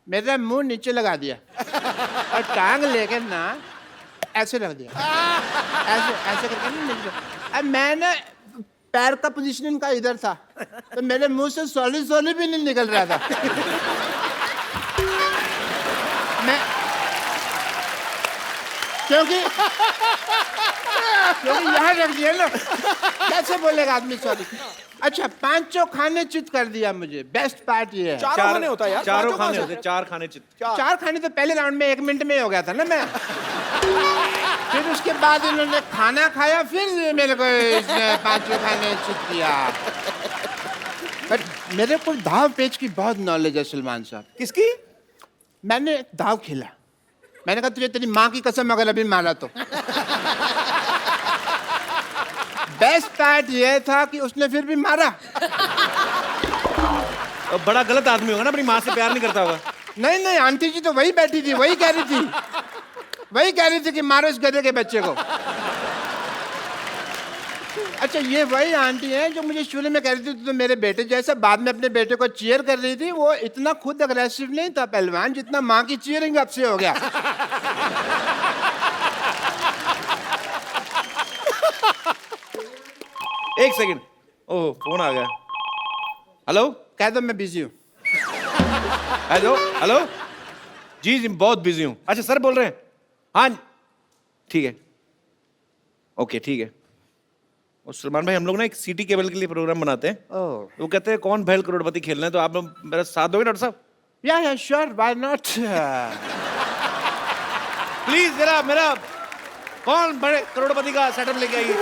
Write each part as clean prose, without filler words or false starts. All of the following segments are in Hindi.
मेरा मुंह नीचे लगा दिया और टांग लेकर ना ऐसे रख दिया, ऐसे ऐसे करके ना नीचे। अब मैं ना पैर का पोजीशन इनका इधर था, तो मेरे मुंह से सॉलिड सॉलिड भी नहीं निकल रहा था। मैं क्योंकि यहाँ रख दिया ना, कैसे बोलेगा आदमी सॉरी। अच्छा, पांचों खाने चित कर दिया मुझे। बेस्ट पार्ट ये है, चारों खाने होता है यार, चारों खाने होते, चार खाने चित। चार खाने तो पहले राउंड में 1 मिनट में ही हो गया था ना मैं। फिर उसके बाद इन्होंने खाना खाया, फिर मेरे को इसने पांचों खाने चित किया। पर मेरे को दाव पेच की बहुत नॉलेज है सलमान साहब। किसकी? मैंने दाव खेला, मैंने कहा तुझे तेरी माँ की कसम अगर अभी मारा तो। बेस्ट पार्ट ये था कि उसने फिर भी मारा। बड़ा गलत आदमी होगा ना, अपनी माँ से प्यार नहीं करता होगा। नहीं नहीं, आंटी जी तो वही बैठी थी, वही कह रही थी कि मारो इस गधे के बच्चे को। अच्छा, ये वही आंटी है जो मुझे शुरू में कह रही थी तो मेरे बेटे जैसा, बाद में अपने बेटे को चीयर कर रही थी। वो इतना खुद अग्रेसिव नहीं था पहलवान, जितना माँ की चीयरिंग अब से हो गया। एक सेकंड, ओह फोन आ गया। हेलो, कह दो मैं बिजी हूँ। हेलो हेलो, जी जी बहुत बिजी हूँ। अच्छा सर बोल रहे हैं? हाँ ठीक है, ओके ठीक है। और सलमान भाई, हम लोग ना एक सिटी केबल के लिए प्रोग्राम बनाते हैं। ओह, वो कहते हैं कौन भैल करोड़पति खेलना है, तो आप लोग मेरा साथ दोगे डॉक्टर साहब? या श्योर, व्हाई नॉट। प्लीज जरा मेरा कौन बड़े करोड़पति का सेटअप लेके आइए।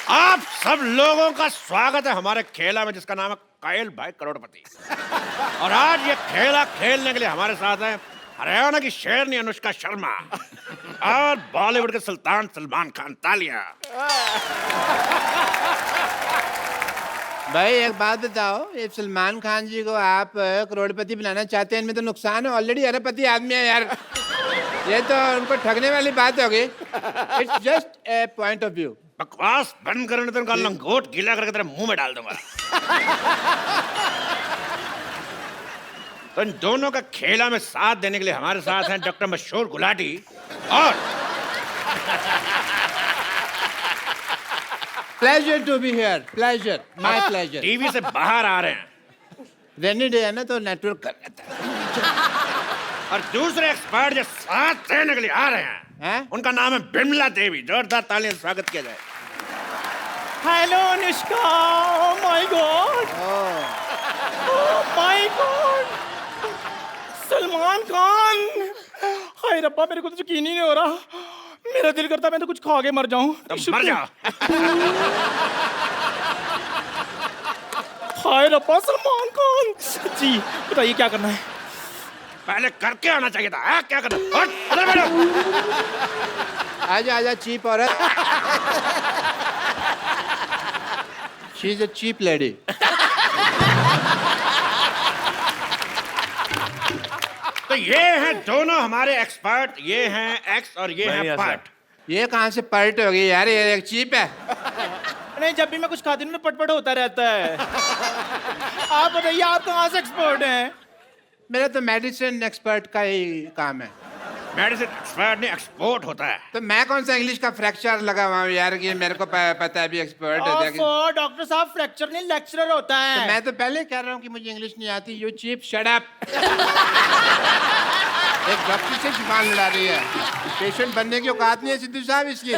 आप सब लोगों का स्वागत है हमारे खेला में, जिसका नाम है कायल भाई करोड़पति। और आज ये खेला खेलने के लिए हमारे साथ है हरियाणा की शेरनी अनुष्का शर्मा और बॉलीवुड के सुल्तान सलमान खान। तालियां। भाई एक बात बताओ, ये सलमान खान जी को आप करोड़पति बनाना चाहते हैं, इनमें तो नुकसान है, ऑलरेडी अरबपति आदमी है यार। ये तो उनको ठगने वाली बात होगी। It's just a point of view. बकवास बंद करने तो उनका लंगोट गीला करके तेरे मुंह में डाल दूंगा। तो इन दोनों का खेला में साथ देने के लिए हमारे साथ हैं डॉक्टर मशहूर गुलाटी और pleasure to be here, pleasure, my pleasure. TV से बाहर आ रहे हैं। रेनी डे है ना, तो नेटवर्क कर लेता है। और दूसरे एक्सपर्ट जो साथ देने के लिए आ रहे हैं, उनका नाम है बिमला देवी। जोरदार तालियों से स्वागत किया जाए। Hello Anushka, oh my god, oh my god, Salman Khan. Hi रब्बा, मेरे को तो यकीन ही नहीं हो रहा। मेरा दिल करता मैं तो कुछ खा के मर जाऊं। तो मर जाओ। हाय रब्बा, सलमान खान जी, बताइए क्या करना है? पहले करके आना चाहिए था। क्या करना? और अंदर बैठो। आजा आजा चीप औरत। She is a cheap lady. तो ये हैं दोनों हमारे एक्सपर्ट, ये हैं एक्स और ये हैं पार्ट। ये कहाँ से पर्ट हो गई यार, ये एक चीप है। नहीं, जब भी मैं कुछ खाती हूँ ना पटपट होता रहता है। आप बताइए, आप कहाँ से एक्सपर्ट हैं? मेरा तो मेडिसिन एक्सपर्ट का ही काम है। मेडिसिन एक्सपर्ट नहीं, एक्सपोर्ट होता है। तो मैं कौन सा इंग्लिश का फ्रैक्चर लगा हुआ हूँ यार, कि मेरे को पता है भी एक्सपर्ट है। डॉक्टर साहब, फ्रैक्चर नहीं लेक्चरर होता है। तो मैं तो पहले कह रहा हूँ कि मुझे इंग्लिश नहीं आती। You cheap, shut up. एक डॉक्टर से जुबान लड़ा रही है, पेशेंट बनने की औकात नहीं है सिद्धू साहब इसकी।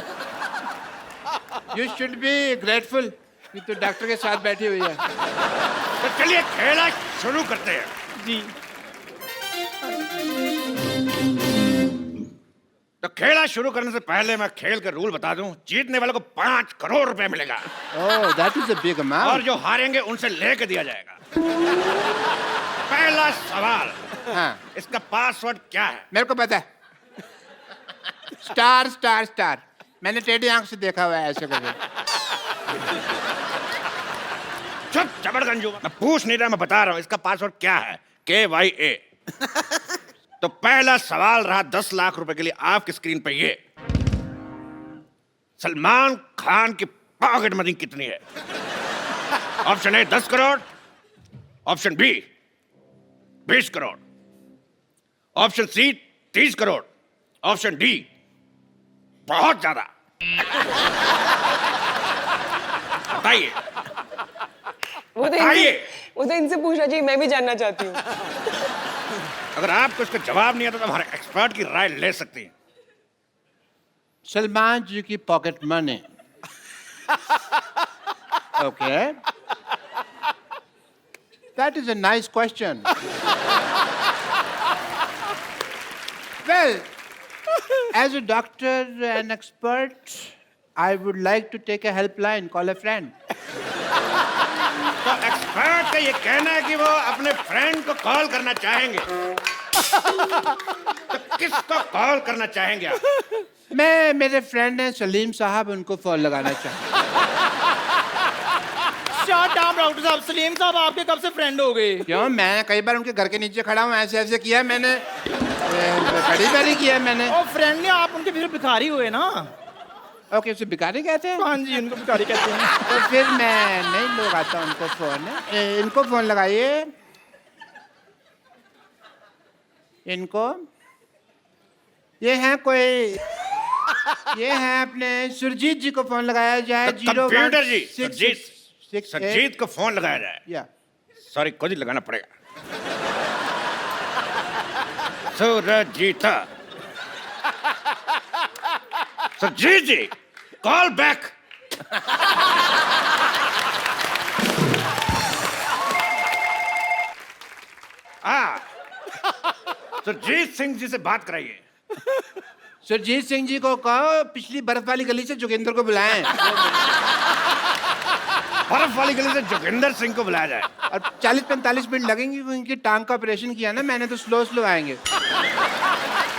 यू शुड बी ग्रेटफुल कि तू डॉक्टर के साथ बैठी हुई है। तो चलिए खेला शुरू करते हैं। जी। तो खेला शुरू करने से पहले मैं खेल के रूल बता दूं। जीतने वाले को 5 करोड़ रुपए मिलेगा। Oh, that is a big amount. और जो हारेंगे उनसे लेके दिया जाएगा। पहला सवाल, हाँ, इसका पासवर्ड क्या है? मेरे को पता है। Star star star. मैंने टेढ़ी आंख से देखा हुआ है ऐसे करके। चुप जबरगंजू, मैं पूछ नहीं रहा, मैं बता रहा हूं इसका पासवर्ड क्या है। KYA। तो पहला सवाल रहा 10 लाख रुपए के लिए आपकी स्क्रीन पे ये। सलमान खान की पॉकेट मनी कितनी है? Option A 10 crore, option B 20 crore, option C 30 crore, option D बहुत ज्यादा। बताइए। बताइए। वो तो इनसे पूछना चाहिए, मैं भी जानना चाहती हूँ। अगर आपको इसका जवाब नहीं आता तो हमारे एक्सपर्ट की राय ले सकती हैं। सलमान जी की pocket money. Okay, that is a nice question. Well, as a doctor and expert, I would like to take a helpline, call a friend. तो एक्सपर्ट का ये कहना है कि वो अपने फ्रेंड को कॉल करना चाहेंगे। तो किसको कॉल करना चाहेंगे आप? मैं, मेरे फ्रेंड हैं सलीम साहब, उनको फोन लगाना चाहूँ। शट अप डॉक्टर साहब, सलीम साहब आपके कब से फ्रेंड हो गए? क्यों, मैं कई बार उनके घर के नीचे खड़ा हूँ, ऐसे ऐसे किया मैंने, बड़ी बारी किया मैंने। और फ्रेंड ने आप उनके फिर भिखारी हुए ना? ओके, उसे भिखारी कहते हैं? हाँ जी, उनको भिखारी कहते हैं। तो फिर मैं नहीं लगाता उनको फोन। इनको फोन लगाइए, इनको। ये हैं कोई, ये हैं अपने सुरजीत जी को फोन लगाया जाए। कंप्यूटर जी, सुरजीत को फोन लगाया जाए। या सॉरी, खुद ही लगाना पड़ेगा। सुरजीत, सुरजीत जी, कॉल बैक। सुरजीत सिंह जी से बात कराइए। सुरजीत सिंह जी को कहो पिछली बर्फ वाली गली से जोगिंदर को बुलाएं। बर्फ वाली गली से जोगिंदर सिंह को बुलाया जाए। और 40-45 मिनट लगेंगे, उनकी टांग का ऑपरेशन किया ना मैंने, तो स्लो स्लो आएंगे।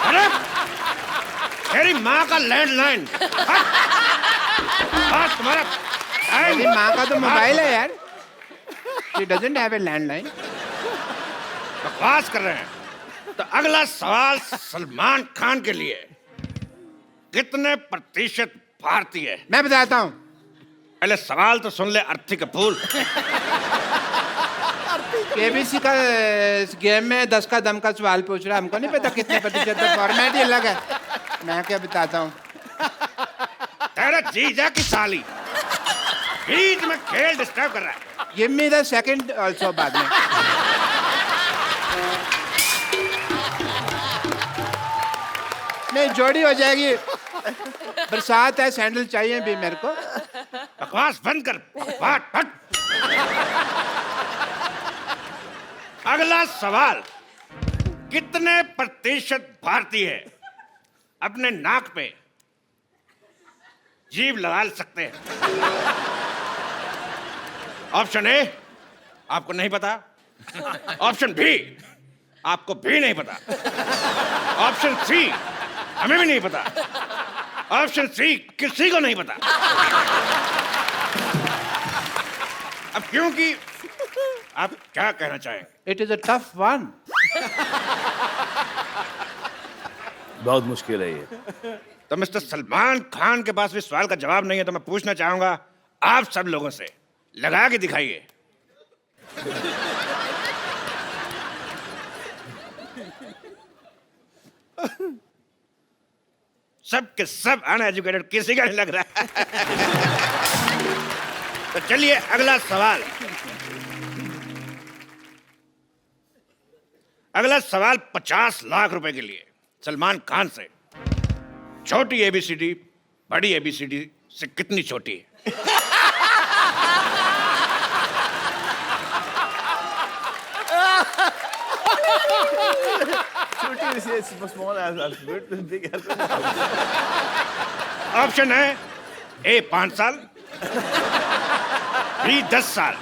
अरे तेरी माँ का लैंडलाइन। तुम्हारा मेरी माँ का तो मोबाइल है यार। She doesn't have a landline. बकवास कर रहे हैं। तो अगला सवाल सलमान खान के लिए, कितने प्रतिशत भारतीय? मैं बताता हूँ। पहले सवाल तो सुन ले अर्थी कपूर। केबीसी का गेम में 10 का दम का सवाल पूछ रहा है, हमको नहीं पता कितने प्रतिशत, तो फॉर्मेट ही अलग है। मैं क्या बताता हूँ। तेरा जीजा की साली बीच में खेल डिस्टर्ब कर रहा है। Give me the second also बाद में। नहीं, जोड़ी हो जाएगी। बरसात है, सैंडल चाहिए भी मेरे को। बकवास बंद कर, बकवास हट। अगला सवाल, कितने प्रतिशत भारतीय अपने नाक पे जीभ लगा सकते हैं? ऑप्शन ए आपको नहीं पता, ऑप्शन बी आपको भी नहीं पता, ऑप्शन सी हमें भी नहीं पता, ऑप्शन सी किसी को नहीं पता। अब क्योंकि आप क्या कहना चाहेंगे? It is a tough one. बहुत मुश्किल है ये। तो मिस्टर सलमान खान के पास भी सवाल का जवाब नहीं है, तो मैं पूछना चाहूंगा आप सब लोगों से, लगा के दिखाइए। सब के सब अनएजुकेटेड, किसी का नहीं लग रहा है। तो चलिए अगला सवाल। अगला सवाल 50 लाख रुपए के लिए सलमान खान से। छोटी एबीसीडी बड़ी एबीसीडी से कितनी छोटी है? ऑप्शन है ए 5 साल, बी 10 साल,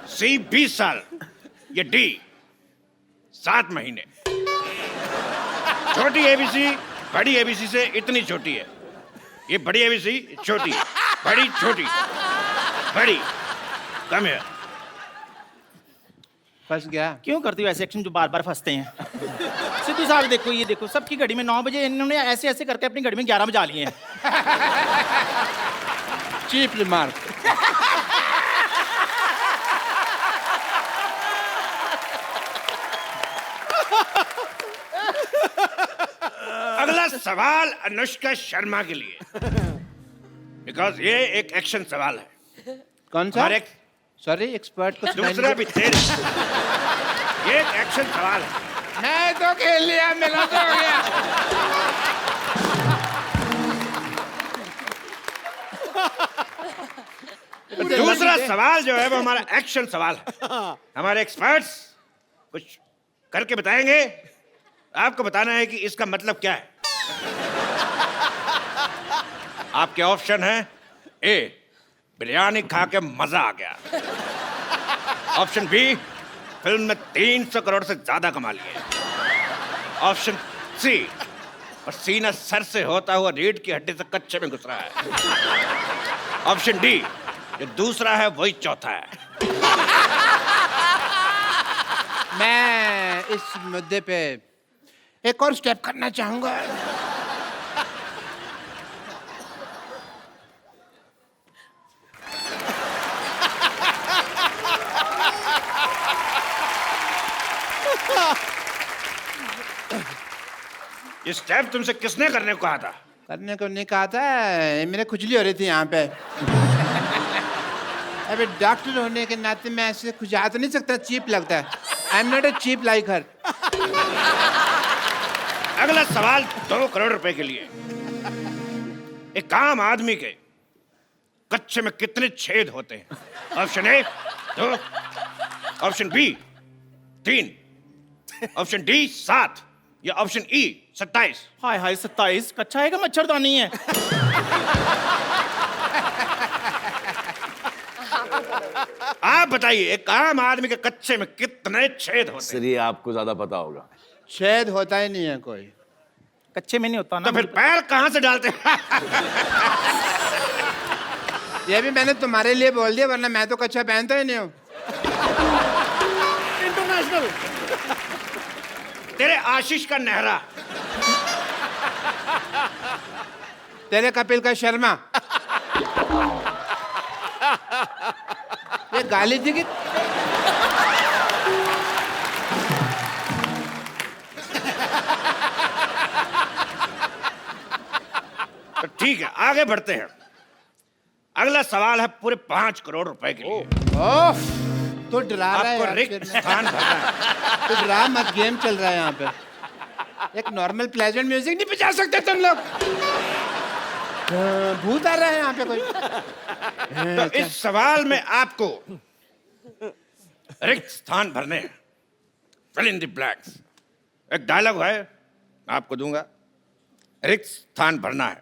सी 20 साल, या डी 7 महीने। छोटी एबीसी बड़ी एबीसी से इतनी छोटी है। ये बड़ी एबीसी छोटी, बड़ी छोटी, बड़ी कम है। फंस गया। क्यों करती हो ऐसे एक्शन जो बार बार फंसते हैं? सिद्धू साहब देखो, ये देखो, सबकी घड़ी में 9 बजे, इन्होंने ऐसे ऐसे करके अपनी घड़ी में 11 बजा लिए हैं। Cheap remark. अगला सवाल अनुष्का शर्मा के लिए, बिकॉज ये एक एक्शन सवाल है। कौन सा? हमारे सॉरी, एक्सपर्ट को दूसरा भी तेरे, ये एक एक्शन सवाल है। मैं तो खेल लिया, मेरा तो हो गया। दूसरा सवाल जो है वो हमारा एक्शन सवाल है। हमारे एक्सपर्ट्स कुछ करके बताएंगे, आपको बताना है कि इसका मतलब क्या है। आपके ऑप्शन है ए, बिरयानी खा के मजा आ गया। ऑप्शन बी, फिल्म में 300 करोड़ से ज्यादा कमा लिए। ऑप्शन सी, पसीना सर से होता हुआ रीढ़ की हड्डी से कच्चे में घुस रहा है। ऑप्शन डी, जो दूसरा है वही चौथा है। मैं इस मुद्दे पे एक और स्टेप करना चाहूंगा। ये स्टेप तुमसे किसने करने को कहा था? करने को नहीं कहा था, मेरे खुजली हो रही थी यहाँ पे। अबे डॉक्टर होने के नाते मैं ऐसे खुजा तो नहीं सकता, चीप लगता है। I am not a cheap like her. अगला सवाल 2 करोड़ रुपए के लिए। एक आम आदमी के कच्चे में कितने छेद होते हैं? Option A 2, option B 3, option D 7 या ऑप्शन ई 27। हाय हाय 27, कच्चा है का मच्छरदानी है? आप बताइए, एक आम आदमी के कच्चे में कितने छेद होते सर ये आपको ज्यादा पता होगा। छेद होता ही नहीं है कोई। कच्चे में नहीं होता हैं? ना। तो फिर पैर कहां से डालते हैं? ये भी मैंने तुम्हारे लिए बोल दिया, वरना मैं तो कच्चा पहनता ही नहीं हूँ। इंटरनेशनल। तेरे आशीष का नेहरा, तेरे कपिल का शर्मा। ये गाली थी कि तो ठीक है, आगे बढ़ते हैं। अगला सवाल है पूरे 5 करोड़ रुपए के लिए। ओह, तो डरा रहा है आपको यार, रिक्त फिर स्थान भरना है। तो डरा मत, गेम चल रहा है यहाँ पे। एक नॉर्मल प्लेजेंट म्यूजिक नहीं बजा सकते तुम लोग? भूत आ रहा है यहाँ पे कोई। तो इस सवाल में आपको रिक्त स्थान भरने हैं। Fill in the blanks. एक डायलॉग है, मैं आपको दूंगा। रिक्त स्थान भरना है।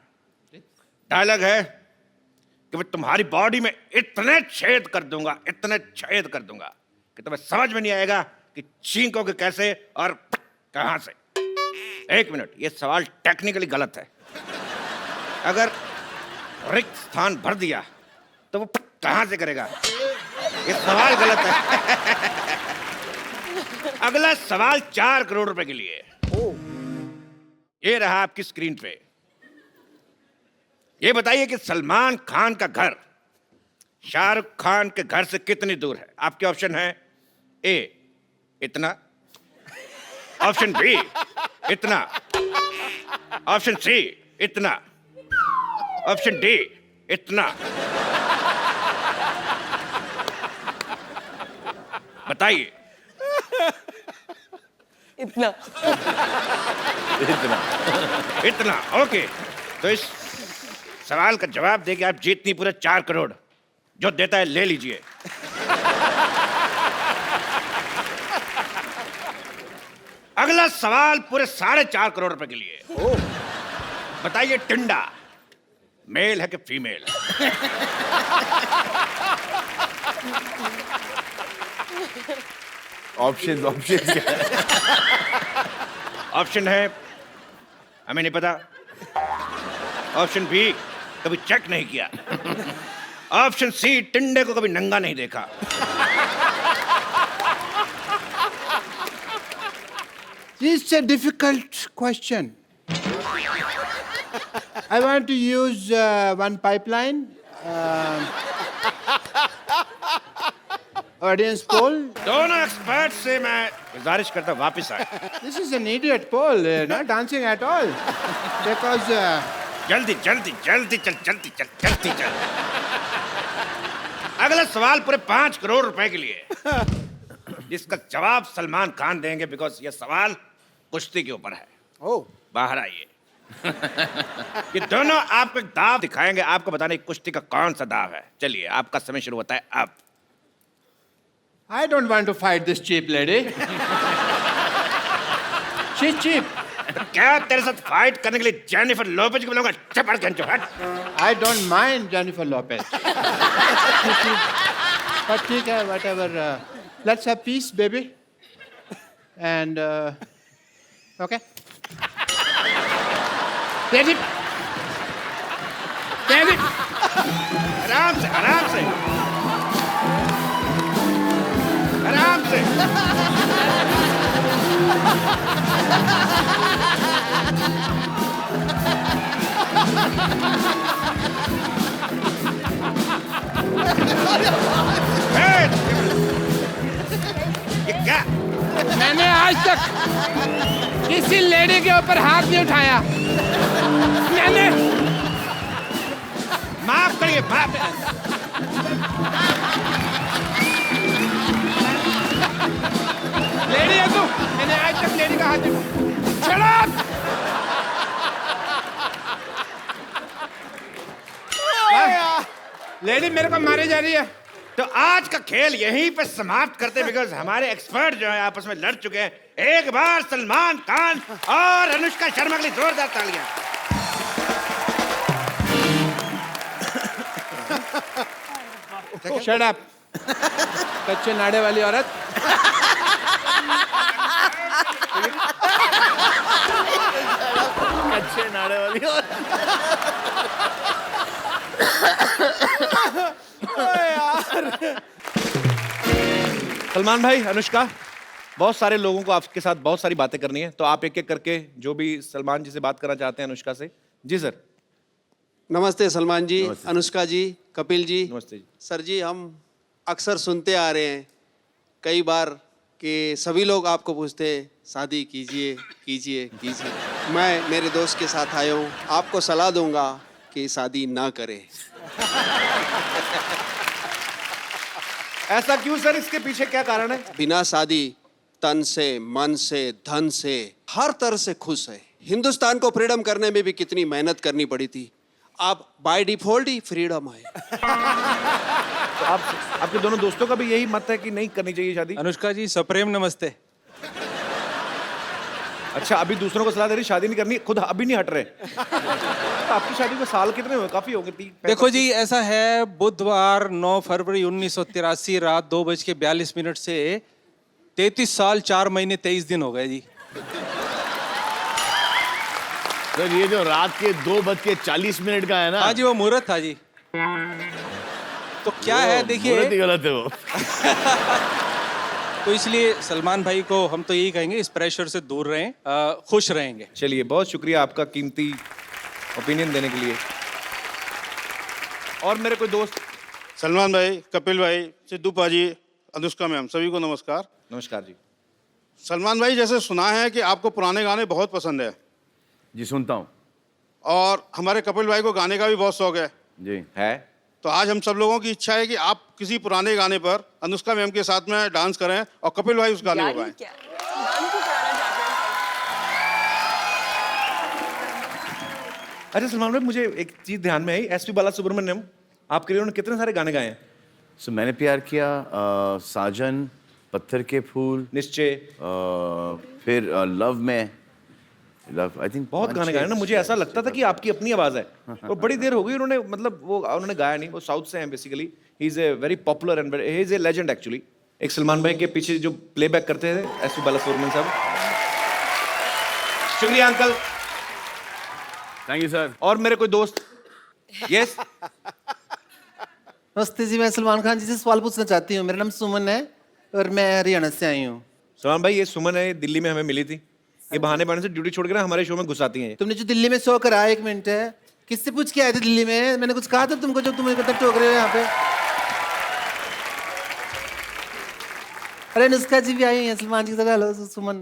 डायलॉग है कि मैं तुम्हारी बॉडी में इतने छेद कर दूंगा, इतने छेद कर दूंगा कि तुम्हें समझ में नहीं आएगा कि छींकोगे कैसे और कहां से। 1 मिनट, ये सवाल टेक्निकली गलत है। अगर रिक्त स्थान भर दिया तो वो कहां से करेगा? ये सवाल गलत है। अगला सवाल 4 करोड़ रुपए के लिए। ये रहा आपकी स्क्रीन पे। ये बताइए कि सलमान खान का घर शाहरुख खान के घर से कितनी दूर है? आपके ऑप्शन है ए इतना, ऑप्शन बी इतना, ऑप्शन सी इतना, ऑप्शन डी इतना। बताइए। इतना। इतना। इतना, ओके। तो इस सवाल का जवाब देके आप जीतनी पूरे 4 करोड़। जो देता है ले लीजिए। अगला सवाल पूरे 4.5 करोड़ रुपए के लिए। बताइए, टिंडा मेल है कि फीमेल? ऑप्शन ऑप्शन क्या है? ऑप्शन है हमें नहीं पता, ऑप्शन बी कभी चेक नहीं किया, ऑप्शन सी टिंडे को कभी नंगा नहीं देखा। It's a difficult question. I want to use one pipeline. Audience poll. दोनों एक्सपर्ट से मैं गुजारिश करता हूं वापस आए। This is an idiot Paul, not dancing at all. Because जल्दी जल्दी जल्दी चल जल्दी चल जल्दी चल। अगला सवाल पूरे 5 करोड़ रुपए के लिए, जिसका जवाब सलमान खान देंगे, बिकॉज ये सवाल कुश्ती के ऊपर है। oh, बाहर आइए। ये दोनों आपको एक दाव दिखाएंगे, आपको बताने कुश्ती का कौन सा दाव है। चलिए आपका समय शुरू होता है अब। I don't want to fight this cheap lady. She's cheap. तो क्या तेरे साथ फाइट करने के लिए जेनिफर लोपेज को बुलाऊंगा? चपड़ गंजो हट। I don't mind Jennifer Lopez. But ठीक है, whatever. Let's have peace, baby. And okay. Ready? Ready? आराम से आराम से आराम से। ये क्या? मैंने आज तक किसी लेडी के ऊपर हाथ नहीं उठाया। मैंने माफ करिए, माफ। लेडी है तू? मैंने आज तक लेडी का हाथ नहीं। Shut up! लेडी मेरे को मारी जा रही है। तो आज का खेल यहीं पे समाप्त करते, बिकॉज हमारे एक्सपर्ट जो है आपस में लड़ चुके हैं। एक बार सलमान खान और अनुष्का शर्मा के लिए जोरदार तालियां। Shut up! कच्चे नाड़े वाली औरत। अच्छे नाड़े वाली और सलमान भाई, अनुष्का, बहुत सारे लोगों को आपके साथ बहुत सारी बातें करनी है, तो आप एक एक करके जो भी सलमान जी से बात करना चाहते हैं अनुष्का से। जी सर। नमस्ते सलमान जी, अनुष्का जी, कपिल जी। नमस्ते जी। सर जी, हम अक्सर सुनते आ रहे हैं कई बार कि सभी लोग आपको पूछते हैं शादी कीजिए कीजिए कीजिए। मैं मेरे दोस्त के साथ आया हूँ, आपको सलाह दूंगा कि शादी ना करें। ऐसा क्यों सर? इसके पीछे क्या कारण है? बिना शादी तन से, मन से, धन से, हर तरह से खुश है। हिंदुस्तान को फ्रीडम करने में भी कितनी मेहनत करनी पड़ी थी, अब बाय डिफॉल्ट ही फ्रीडम है। तो आपके दोनों दोस्तों का भी यही मत है कि नहीं करनी चाहिए शादी? अनुष्का जी, सप्रेम नमस्ते। अच्छा, अभी दूसरों को सलाह दे रही शादी नहीं करनी, खुद अभी नहीं हट रहे। तो आपकी शादी को साल कितने हुए? काफी हो गए। देखो जी, ऐसा है, बुधवार 9 फरवरी 1983 रात 2:42 से 33 साल 4 महीने 23 दिन हो गए जी। सर ये जो रात के 2:40 का है ना? हाँ जी, वो मुहूर्त था जी। तो क्या है, देखिए, मुहूर्त ही गलत है वो। तो इसलिए सलमान भाई को हम तो यही कहेंगे, इस प्रेशर से दूर रहें, खुश रहेंगे। चलिए, बहुत शुक्रिया आपका कीमती ओपिनियन देने के लिए। और मेरे कोई दोस्त? सलमान भाई, कपिल भाई, सिद्धू पाजी, अनुष्का मैम, सभी को नमस्कार। नमस्कार जी। सलमान भाई, जैसे सुना है कि आपको पुराने गाने बहुत पसंद है, जी सुनता हूँ। और हमारे कपिल भाई को गाने का भी बहुत शौक है। जी है। तो आज हम सब लोगों की इच्छा है कि आप किसी पुराने गाने पर अनुष्का मैम के साथ में डांस करें और कपिल भाई उस गाने को गाएं। क्या गान क्यों कराना चाहते हैं? अच्छा सलमान भाई, मुझे एक चीज ध्यान में आई, एसपी बालासुब्रमण्यम, आपके लिए उन्होंने कितने सारे गाने गाए हैं? सो मैंने प्यार किया, साजन, पत्थर के फूल, निश्चय, फिर लव में, लव, आई थिंक बहुत गाने गाए ना। मुझे ऐसा लगता था कि आपकी अपनी आवाज है, और बड़ी देर हो गई उन्होंने, मतलब वो उन्होंने गाया नहीं। वो साउथ से हैं basically. He is a very popular and he is a legend actually. एक सलमान भाई के पीछे जो प्लेबैक करते थे एसपी बालासुब्रमण्यम साहब। शुक्रिया अंकल। Thank you sir. और मेरे कोई दोस्त? यस। नमस्ते जी, मैं सलमान खान जी से सवाल पूछना चाहती हूँ। मेरा नाम सुमन है और मैं हरियाणा से आई हूँ। सलमान भाई, ये सुमन है, दिल्ली में हमें मिली थी। ये बहाने बहाने से ड्यूटी छोड़ के ना हमारे शो में घुसाती हैं। तुमने जो दिल्ली में शो करा, 1 मिनट है, किससे पूछ के आए थे दिल्ली में? मैंने कुछ कहा था तुमको जो तुम टोक रहे हो यहाँ पे? अरे अनुष्का जी भी आई हैं सलमान जी की तरह। हेलो सुमन।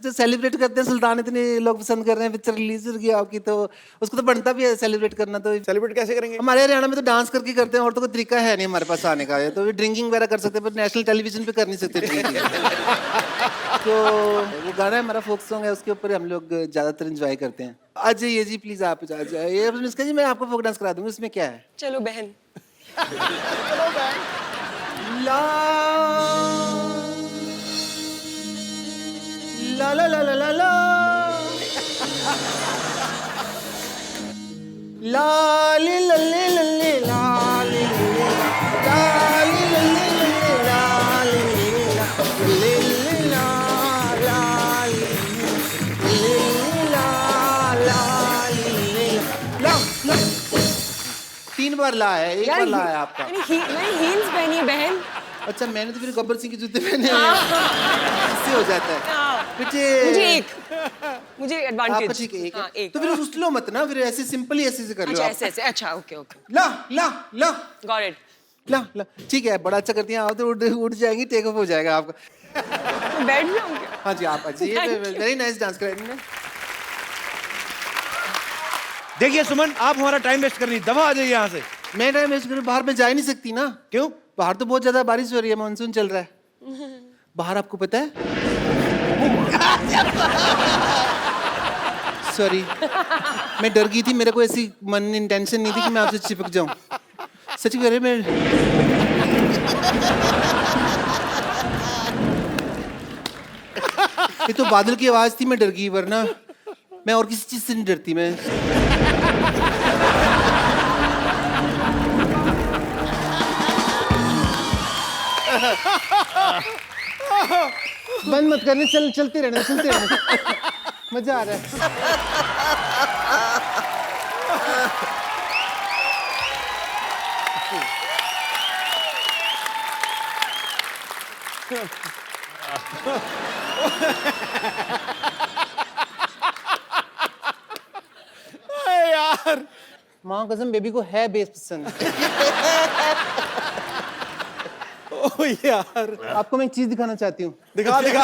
जो सेलिब्रेट करते हैं सुल्तान, इतने लोग पसंद कर रहे हैं, पिक्चर रिलीज हो गई आपकी, तो उसको तो बनता भी है सेलिब्रेट करना। तो सेलिब्रेट कैसे करेंगे? हमारे हरियाणा में तो डांस करके करते हैं, और तो कोई तरीका है नहीं हमारे पास आने का। ये तो ड्रिंकिंग वगैरह कर सकते हैं, पर नेशनल टेलीविजन पे कर नहीं सकते ड्रिंकिंग। तो वो गाना है हमारा, फोक सॉन्ग है, उसके ऊपर हम लोग ज्यादातर एंजॉय करते हैं। आ जाइए जी प्लीज, आप आ जाइए। अनुष्का जी मैं आपको फोक डांस करा दूंगी, उसमें क्या है? चलो बहन। ला ला ला ला ला ला ला ला ली ला ली ला ली ला ली ला ली ला ली ला ली ला ला। 3 बार ला है, 1 बार ला है आपका। मैंने हील्स पहनी है बहन। अच्छा मैंने तो फिर गब्बर सिंह के जूते पहने हैं, इससे हो जाता है। मुझे एडवांटेज। आपका ठीक है, एक है। तो फिर उस लो मत ना, फिर ऐसे सिंपल ही ऐसे कर लो। अच्छा ऐसे ऐसे, अच्छा ओके ओके, ला ला ला गॉट इट। ला ला, ठीक है, बड़ा अच्छा करती हैं आप तो। उड़ जाएंगी, टेक ऑफ हो जाएगा आपका। तो बैठ जाऊँ क्या? हाँ जी आप अच्छी, वेरी नाइस डांस कर रही हैं। देखिए सुमन, आप हमारा टाइम वेस्ट कर रही, दबा आ जाइए यहाँ से। मैं टाइम वेस्ट करूँ? बाहर में जा ही नहीं सकती ना। क्यों? बाहर तो बहुत ज्यादा बारिश हो रही है, मानसून चल रहा है बाहर, आपको पता है? सॉरी, मैं डर गई थी, मेरे को ऐसी मन इंटेंशन नहीं थी कि मैं आपसे चिपक जाऊं। सच कह रहे मैं ये तो बादल की आवाज थी, मैं डर गई, वरना मैं और किसी चीज से नहीं डरती। मैं बंद मत करने, चलते रहने मजा आ रहा है। यार माँ कसम बेबी को है बेस पसंद। ओ यार, आपको मैं एक चीज दिखाना चाहती हूँ। दिखा दिखा।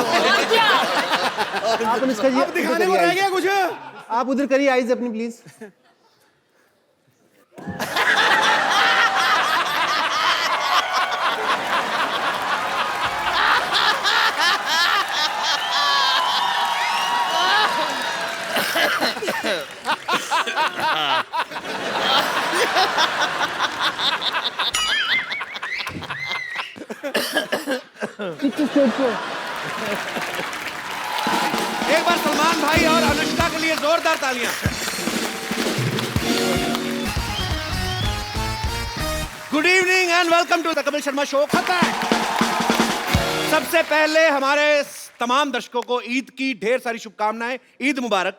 आप अनुष्का जी अब दिखाने को रह गया कुछ? आप उधर करिए आईज अपनी प्लीज। एक बार सलमान भाई और अनुष्का के लिए जोरदार तालियां। Good evening and welcome to the Kapil Sharma show. सबसे पहले हमारे तमाम दर्शकों को ईद की ढेर सारी शुभकामनाएं। ईद मुबारक,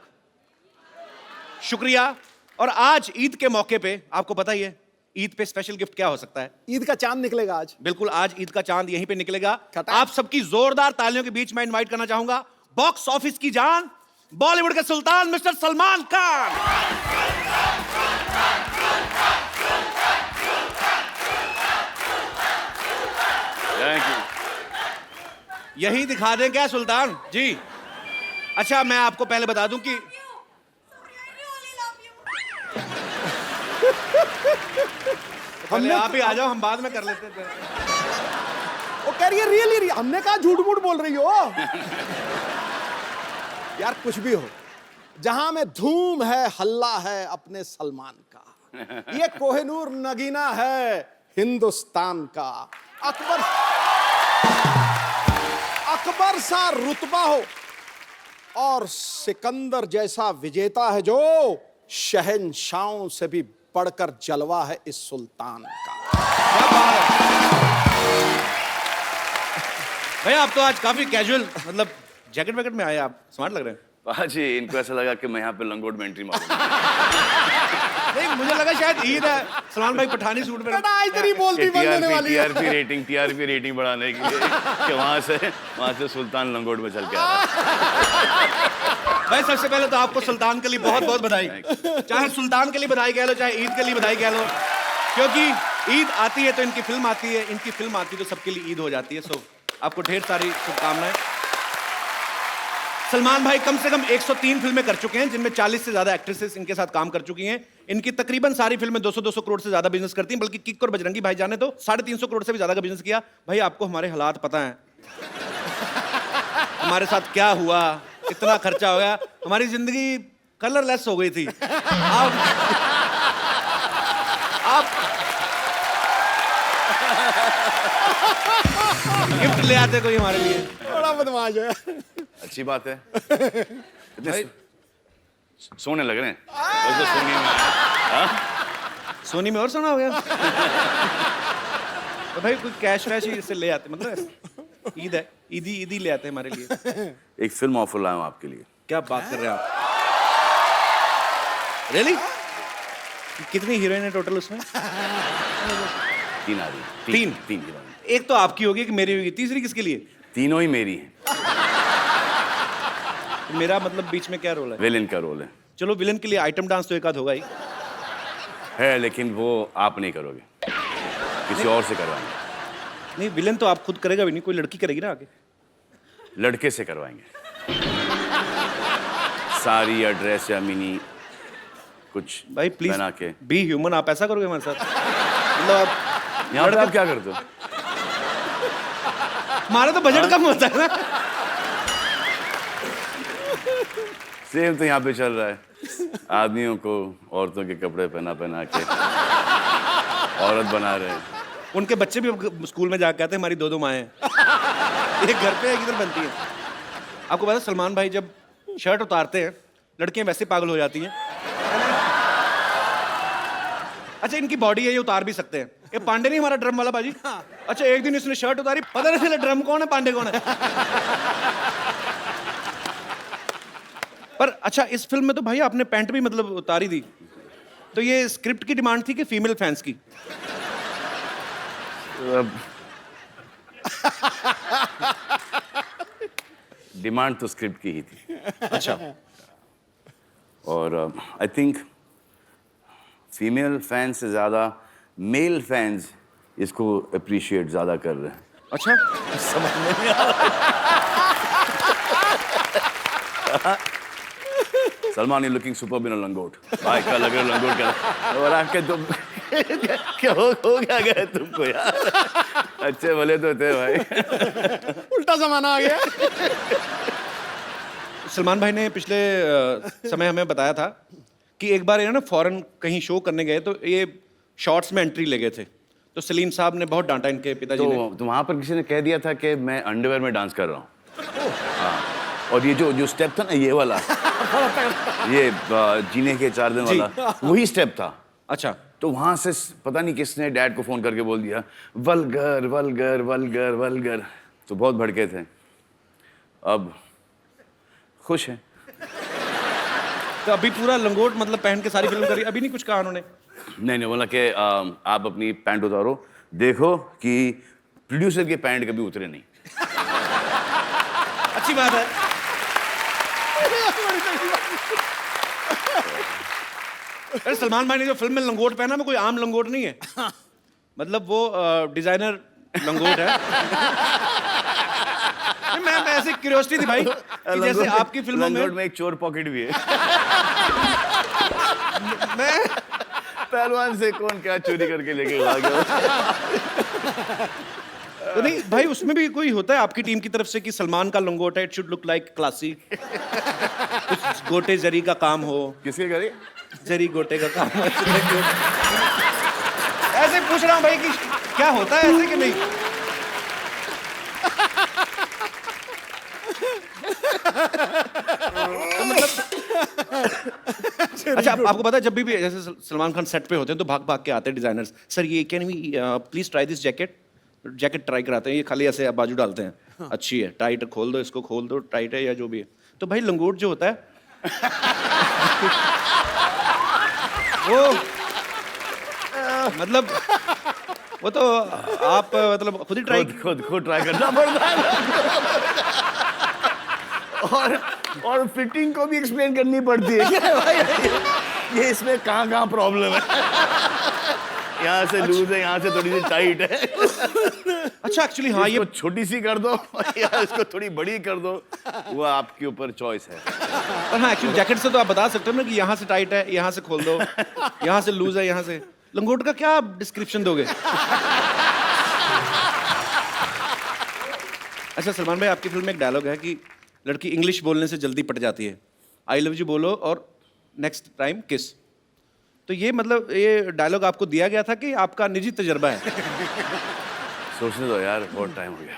शुक्रिया। और आज ईद के मौके पे आपको पता ही है ईद पे स्पेशल गिफ्ट क्या हो सकता है? ईद का चांद निकलेगा आज। बिल्कुल, आज ईद का चांद यहीं पे निकलेगा। खटा। आप सबकी जोरदार तालियों के बीच मैं इनवाइट करना चाहूंगा बॉक्स ऑफिस की जान, बॉलीवुड के सुल्तान mister Salman Khan. Thank you. यही दिखा दें क्या सुल्तान जी? अच्छा मैं आपको पहले बता दूं कि पहले आप ही आ जाओ, हम बाद में कर लेते थे। वो कह रही है रियली, हमने कहा झूठ मूठ बोल रही हो। यार कुछ भी हो, जहां में धूम है हल्ला है अपने सलमान का। ये कोहिनूर नगीना है हिंदुस्तान का। अकबर सा रुतबा हो और सिकंदर जैसा विजेता है जो शहंशाहों से भी बढ़कर जलवा है इस सुल्तान का। भैया आप तो आज काफी कैजुअल, मतलब जैकेट वैकेट में आए, आप स्मार्ट लग रहे हैं। जी इनको ऐसा लगा कि मैं यहाँ पे लंगोट में एंट्री मारूंगा। नहीं मुझे लगा शायद ईद है, सलमान भाई पठानी सूट में। इतनी बोलती बंद होने वाली है। टीआरपी रेटिंग बढ़ाने के लिए कि वहां से सुल्तान लंगोट में चल के आ रहा है। भाई सबसे पहले तो आपको सुल्तान के लिए बहुत बहुत बधाई। चाहे सुल्तान के लिए बधाई कह लो, चाहे ईद के लिए बधाई कह लो, क्योंकि ईद आती है तो इनकी फिल्म आती है, इनकी फिल्म आती है तो सबके लिए ईद हो जाती है। सो आपको ढेर सारी शुभकामनाएं। सलमान भाई कम से कम 103 फिल्में कर चुके हैं, जिनमें 40 से ज्यादा एक्ट्रेसेस इनके साथ काम कर चुकी हैं। इनकी तकरीबन सारी फिल्में 200-200 करोड़ से ज्यादा बिजनेस करती हैं, बल्कि किक और बजरंगी भाईजान ने तो 350 करोड़ से भी ज्यादा का बिजनेस किया। भाई आपको हमारे हालात पता हैं, हमारे साथ क्या हुआ, कितना खर्चा हो गया, हमारी जिंदगी कलरलेस हो गई थी। आप गिफ्ट ले आते कोई हमारे लिए। बड़ा बदमाश है। अच्छी बात है। इतने सोने लग रहे हैं। तो सोनी में सोनी में और सोना हो गया। तो भाई कोई कैश वैश ही इससे ले आते, मतलब ईद है, ईदी ले आते हमारे लिए। एक फिल्म ऑफर लाया हूं आपके लिए। क्या बात कर रहे हैं आप? रियली? कितनी हीरोइन है टोटल उसमें? 3 आ रही हैं। 3 हीरोइन। एक तो आपकी होगी, कि मेरी होगी, तीसरी किसके लिए? तीनों ही मेरी हैं। तो मेरा मतलब बीच में क्या रोल है? विलेन का रोल है। चलो विलेन के लिए आइटम डांस तो एक आध होगा ही है, लेकिन वो आप नहीं करोगे, किसी और से करवाएंगे। नहीं, विलेन तो आप खुद करेगा भी नहीं, कोई लड़की करेगी ना आगे। लड़के से करवाएंगे। साड़ी या ड्रेस या मिनी कुछ भाई प्लीज बना के। बी ह्यूमन, आप ऐसा करोगे हमारे साथ? मतलब आप यहाँ पर आप क्या करते हो? हमारा तो बजट कम होता है ना। सेम तो यहाँ पे चल रहा है। आदमियों को औरतों के कपड़े पहना के औरत बना रहे हैं। उनके बच्चे भी स्कूल में जाकर कहते हैं हमारी 2 माएँ हैं। एक घर पे एक इधर बनती है। आपको पता है सलमान भाई जब शर्ट उतारते हैं, लड़कियां वैसे पागल हो जाती हैं। अच्छा इनकी बॉडी है, ये उतार भी सकते हैं। ये पांडे नहीं हमारा ड्रम वाला बाजी? अच्छा एक दिन इसने शर्ट उतारी, पता नहीं चला ड्रम कौन है पांडे कौन है। पर अच्छा इस फिल्म में तो भाई आपने पैंट भी मतलब उतारी दी, तो ये स्क्रिप्ट की डिमांड थी कि फीमेल फैंस की? डिमांड तो स्क्रिप्ट की ही थी। अच्छा और आई थिंक फीमेल फैंस से ज़्यादा मेल फैंस इसको अप्रिशिएट ज़्यादा कर रहे हैं। अच्छा समझ में नहीं आ रहा। सलमान, यू लुकिंग सुपर्ब इन अ लंगोट। भाई का लग रहा लंगोट का। और आपके तुम क्या हो गया तुमको यार? अच्छे भले तो थे भाई। उल्टा जमाना आ गया। सलमान भाई ने पिछले समय हमें बताया था कि एक बार ये ना फॉरेन कहीं शो करने गए, तो ये शॉर्ट्स में एंट्री ले गए थे, तो सलीम साहब ने बहुत डांटा इनके पिताजी ने। तो वहाँ पर किसी ने कह दिया था कि मैं अंडरवेयर में डांस कर रहा हूँ। हाँ, और ये जो स्टेप था ना, ये वाला, ये जीने के 4 दिन वाला, वही स्टेप था। अच्छा, तो वहाँ से पता नहीं किसने डैड को फोन करके बोल दिया वल्गर वल्गर वल्गर वल्गर, तो बहुत भड़के थे। अब खुश हैं। तो अभी पूरा लंगोट मतलब पहन के सारी फिल्म करी, अभी नहीं कुछ कहा उन्होंने? नहीं बोला कि आप अपनी पैंट उतारो, देखो कि प्रोड्यूसर की पैंट कभी उतरे नहीं। अच्छी बात है। अरे सलमान भाई ने जो फिल्म में लंगोट पहना, वो कोई आम लंगोट नहीं है, मतलब वो डिजाइनर लंगोट है। मैं ऐसे क्यूरियोसिटी थी भाई कि जैसे आपकी फिल्मों में एक चोर पॉकेट भी है। मैं पहलवान से कौन क्या चोरी करके लेके भाग गया। तो नहीं भाई, उसमें भी कोई होता है आपकी टीम की तरफ से कि सलमान का लंगोट है, it should look like classy, कुछ गोटे जरी का काम हो? किसके करे? जरी गोटे का काम हो। ऐसे पूछ रहा हूँ भाई कि क्या होता है ऐसे कि नहीं? तो मतलब अच्छा आपको पता है जब भी जैसे सलमान खान सेट पे होते हैं तो भाग भाग के आते हैं डिजाइनर्स, सर ये can we please try this jacket try कराते हैं। ये खाली ऐसे बाजू डालते हैं, अच्छी है, टाइट, खोल दो इसको, खोल दो, टाइट है या जो भी है। तो भाई लंगोट जो होता है वो मतलब वो तो आप मतलब खुद ही खुद ट्राई करना पड़ता है। और फिटिंग को भी एक्सप्लेन करनी पड़ती है क्या भाई, ये इसमें कहाँ प्रॉब्लम है। यहाँ से लूज है, यहाँ से थोड़ी सी टाइट है। अच्छा एक्चुअली हाँ ये इसको छोटी सी कर दो या इसको थोड़ी बड़ी कर दो, वो आपके ऊपर चॉइस है। पर हाँ एक्चुअली जैकेट से तो आप बता सकते हो ना कि यहाँ से टाइट है, यहाँ से खोल दो, यहाँ से लूज है, यहाँ से। लंगोट का क्या डिस्क्रिप्शन दोगे? अच्छा सलमान भाई, आपकी फिल्म में एक डायलॉग है कि लड़की इंग्लिश बोलने से जल्दी पट जाती है, आई लव यू बोलो और नेक्स्ट टाइम किस। तो ये मतलब ये डायलॉग आपको दिया गया था कि आपका निजी तजर्बा है? सोचने दो यार, बहुत टाइम हो गया।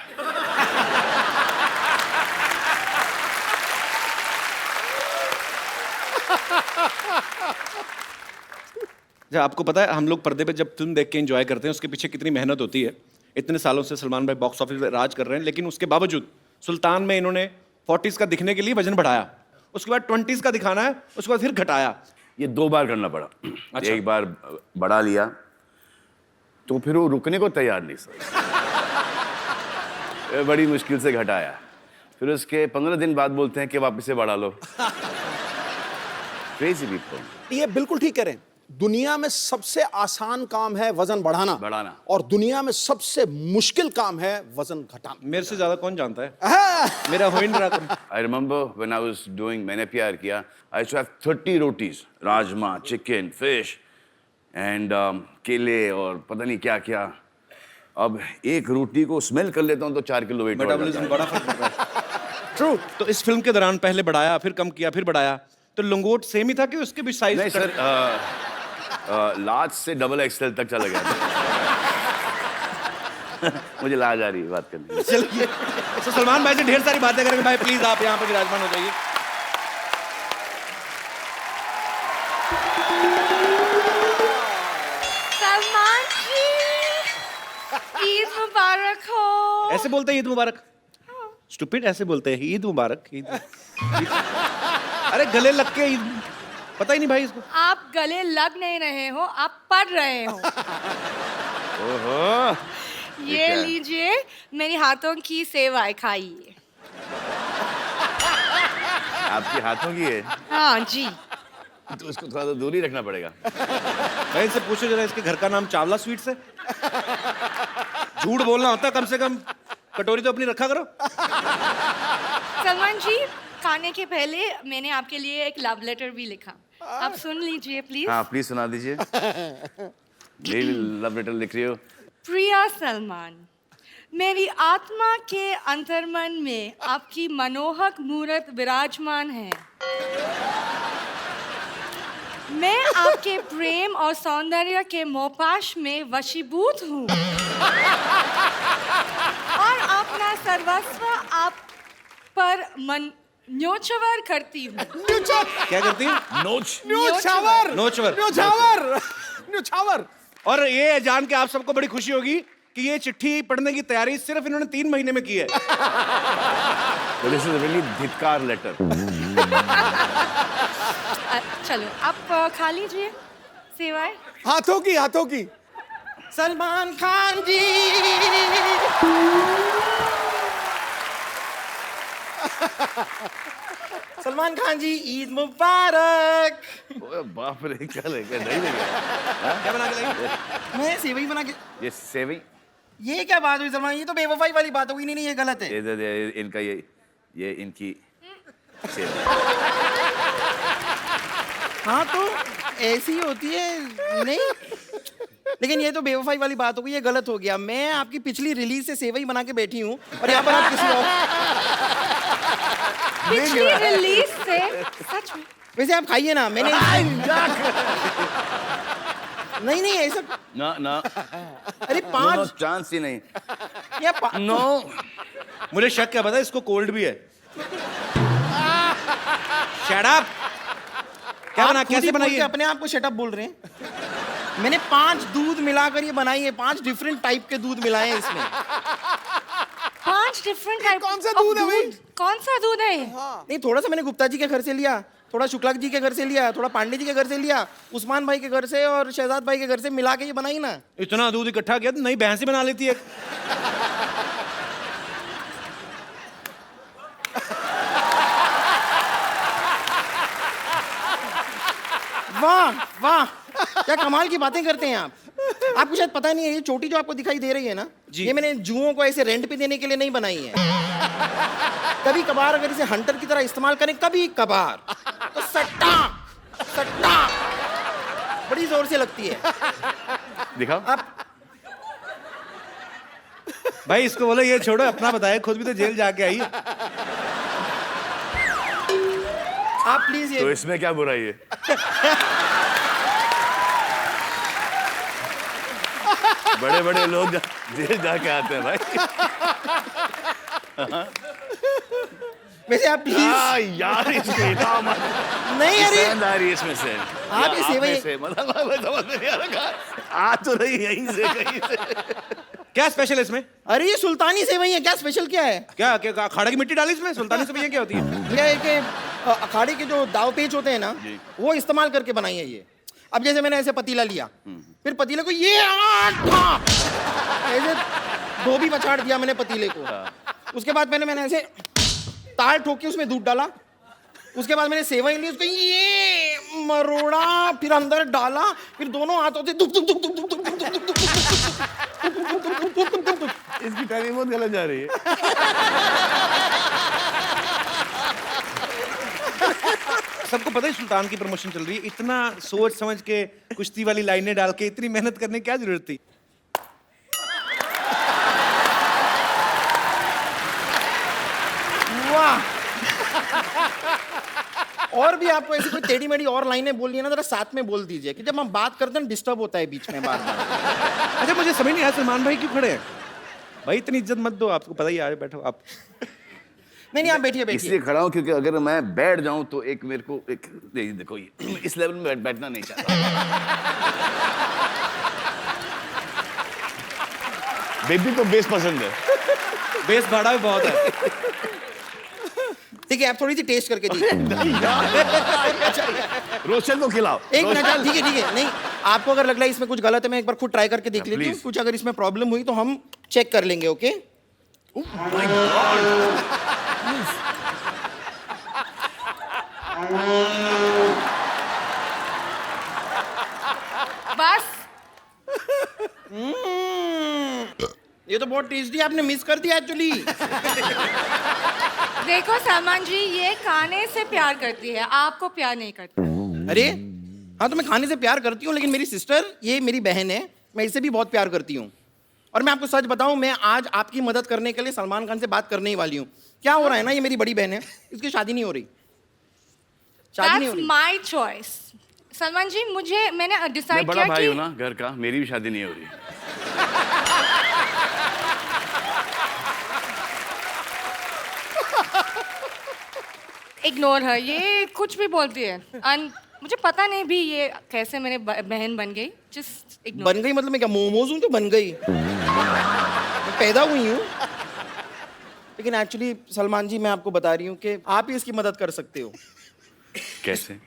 आपको पता है हम लोग पर्दे पे जब फिल्म देख के एंजॉय करते हैं उसके पीछे कितनी मेहनत होती है। इतने सालों से सलमान भाई बॉक्स ऑफिस पे राज कर रहे हैं, लेकिन उसके बावजूद सुल्तान में इन्होंने 40s का दिखने के लिए वजन बढ़ाया, उसके बाद 20s का दिखाना है, उसके बाद फिर घटाया। ये 2 बार करना पड़ा। अच्छा। एक बार बढ़ा लिया तो फिर वो रुकने को तैयार नहीं सर। बड़ी मुश्किल से घटाया, फिर उसके 15 दिन बाद बोलते हैं कि वापस से बढ़ा लो। Crazy people. ये बिल्कुल ठीक कह रहे हैं। दुनिया में सबसे आसान काम है वजन बढ़ाना और दुनिया में सबसे मुश्किल काम है वजन घटाना। मेरे से ज्यादा कौन जानता है? मेरा हो ही नहीं रहा। I remember when I was doing मैंने प्यार किया, I used to have 30 rotis, rajma, chicken, fish and केले और पता नहीं क्या क्या। अब एक रोटी को स्मेल कर लेता हूँ तो 4 किलो वेट बढ़ जाता मेटाबॉलिज्म है। बड़ा फर्क पड़ता है। ट्रू। तो इस फिल्म के दौरान पहले बढ़ाया, फिर कम किया, फिर बढ़ाया, तो लंगोट सेम ही था कि उसके भी साइज? नहीं सर, लार्ज से XXL तक चला गया था। मुझे लाज आ रही है बात करने की। चलिए, तो सलमान भाई से ढेर सारी बातें करेंगे। भाई प्लीज आप यहाँ पे विराजमान हो जाइए। सलमान जी, ईद मुबारक हो। ऐसे बोलते हैं ईद मुबारक? स्टूपिड, ऐसे बोलते हैं ईद मुबारक। ईद अरे गले लग के ईद, पता ही नहीं भाई इसको। आप गले लग नहीं रहे हो, आप पढ़ रहे हो। ओहो, ये लीजिए मेरी हाथों की सेवाएं खाइए। आपके हाथों की है हाँ जी। तो उसको थोड़ा सा दूर ही रखना पड़ेगा। भाई इनसे पूछो जरा, इसके घर का नाम चावला स्वीट्स है? झूठ बोलना होता कम से कम, कटोरी तो अपनी रखा करो। सलमान जी, खाने के पहले मैंने आपके लिए एक लव लेटर भी लिखा, आप सुन लीजिए प्लीज। हाँ प्लीज सुना दीजिए। मेरी लव लेटर लिख रही हो? प्रिया सलमान, मेरी आत्मा के अंतर्मन में आपकी मनोहक मूर्त विराजमान है। मैं आपके प्रेम और सौंदर्य के मोहपाश में वशीभूत हूँ और अपना सर्वस्व आप पर मन न्योछावर करती हूँ। क्या करती है? न्योछावर। और ये जान के आप सबको बड़ी खुशी होगी कि ये चिट्ठी पढ़ने की तैयारी सिर्फ इन्होंने 3 महीने में की है। दिस इज रियली धिक्कार लेटर। चलो आप खा लीजिए सेवाएं। हाथों की। सलमान खान जी, सलमान खान जी, ईद मुबारक। ओए बाप रे, क्या लेकर नहीं लेगा? क्या बना के लाई? मैं सेवई बना के। ये सेविंग, ये क्या बात हुई सलमान? ये तो बेवफाई वाली बात हो गई। नहीं, ये गलत है। इनका ये इनकी सेविंग। हाँ तो ऐसी ही होती है। नहीं, लेकिन ये तो बेवफाई वाली बात हो गई, ये गलत हो गया। मैं आपकी पिछली रिलीज से सेवई बना के बैठी हूँ और यहाँ पर आप किसी और। पिछली रिलीज से? सच में? वैसे आप खाइए ना। मैंने नहीं ऐसा ना अरे 5 चांस ही नहीं। या नो, मुझे शक क्या पता, इसको कोल्ड भी है। Shut up. क्या बना, कैसे बनाई? अपने आप को शट अप बोल रहे हैं। मैंने 5 दूध मिलाकर ये बनाई है। 5 डिफरेंट टाइप के दूध मिलाए हैं इसमें। 5 डिफरेंट टाइप? कौन सा दूध है भाई? कौन सा दूध है ये? नहीं, थोड़ा सा मैंने गुप्ता जी के घर से लिया, थोड़ा शुक्ला जी के घर से लिया, थोड़ा पांडे जी के घर से लिया, उस्मान भाई के घर से और शहजाद भाई के घर से मिला के ये बनाई ना। इतना दूध इकट्ठा किया तो नई भैंस ही बना लेती है। वाह वाह, क्या कमाल की बातें करते हैं आप। आपको शायद पता नहीं है, ये चोटी जो आपको दिखाई दे रही है ना, ये मैंने जुओं को ऐसे रेंट पे देने के लिए नहीं बनाई है। कभी कभार अगर इसे हंटर की तरह इस्तेमाल करें, कभी कभार, तो सट्टा सट्टा बड़ी जोर से लगती है। दिखाओ। आप भाई इसको बोलो ये छोड़ो, अपना बताए, खुद भी तो जेल जाके आई है। आप प्लीज तो ये इसमें क्या बुराई है? बड़े बड़े लोग जेल जाके आते हैं भाई। वैसे आप प्लीज यार इसको इतना नहीं, अरे पसंद आ रही है इसमें से। आप ये सेवई मतलब मैं समझ में नहीं आ रहा, आ तो रही यहीं से कहीं से। क्या स्पेशल है इसमें? अरे ये सुल्तानी सेवई है, क्या स्पेशल क्या है? क्या क्या अखाड़े की मिट्टी डाली इसमें? सुल्तानी सेवइयां क्या होती है? ये कि अखाड़े के जो दाव पेच होते हैं ना, वो इस्तेमाल करके बनाई है ये। अब जैसे मैंने ऐसे पतीला लिया, फिर पतीले को ये ऐसे धोबी पछाड़ दिया मैंने पतीले को। उसके बाद मैंने ऐसे ताल ठोक के उसमें दूध डाला। उसके बाद मैंने सेवई ली, उसको ये मरोड़ा, फिर अंदर डाला, फिर दोनों हाथों से दुख दुख दुख दुख दुख दुख दुख दुख दुख दुख। इसकी टाइमिंग बहुत गलत जा रही है। सबको पता है सुल्तान की प्रमोशन चल रही है, इतना सोच समझ के कुश्ती वाली लाइनें डाल के इतनी मेहनत करने की क्या जरूरत थी? वाह। और भी आपको ऐसी कोई टेढ़ी मेढ़ी और लाइनें बोलनी है ना, जरा साथ में बोल दीजिए, कि जब हम बात करते हैं डिस्टर्ब होता है बीच में बार बार। अच्छा मुझे समझ नहीं आया सलमान भाई क्यों खड़े हैं? भाई इतनी इज्जत मत दो, आपको पता ही है, बैठो आप। नहीं आप बैठिए बैठिए। इसलिए खड़ा हूं क्योंकि अगर मैं बैठ जाऊं तो एक मेरे को एक नहीं, देखो ये इस लेवल में बैठना नहीं चाहता। बेबी को बेस पसंद है। बेस भाड़ा भी बहुत है। ठीक है, आप थोड़ी सी टेस्ट करके दीजिए। रोशन को खिलाओ। एक मिनट, ठीक है नहीं, आपको अगर लग रहा है इसमें कुछ गलत है, मैं एक बार खुद ट्राई करके देख लेती हूँ। कुछ अगर इसमें प्रॉब्लम हुई तो हम चेक कर लेंगे। ओके बस ये तो बहुत टेस्टी आपने मिस कर दिया एक्चुअली। देखो सलमान जी, ये खाने से प्यार करती है, आपको प्यार नहीं करती। अरे हाँ, तो मैं खाने से प्यार करती हूँ, लेकिन मेरी सिस्टर, ये मेरी बहन है, मैं इससे भी बहुत प्यार करती हूँ। और मैं आपको सच बताऊं, मैं आज आपकी मदद करने के लिए सलमान खान से बात करने ही वाली हूँ। क्या हो रहा है ना, ये मेरी बड़ी बहन है, इसकी शादी नहीं हो रही। शादी नहीं हो That's रही। my choice. सलमान जी, मैंने मैं डिसाइड बड़ा किया भाई हूं कि ना घर का, मेरी भी शादी नहीं हो रही। इग्नोर है, ये कुछ भी बोलती है। मुझे पता नहीं भी ये कैसे मेरे बहन बन गई। Just ignore. बन गई मतलब मैं क्या मोमोज हूँ जो बन गई? मैं पैदा हुई हूँ। लेकिन एक्चुअली सलमान जी, मैं आपको बता रही हूँ कि आप ही इसकी मदद कर सकते हो। कैसे?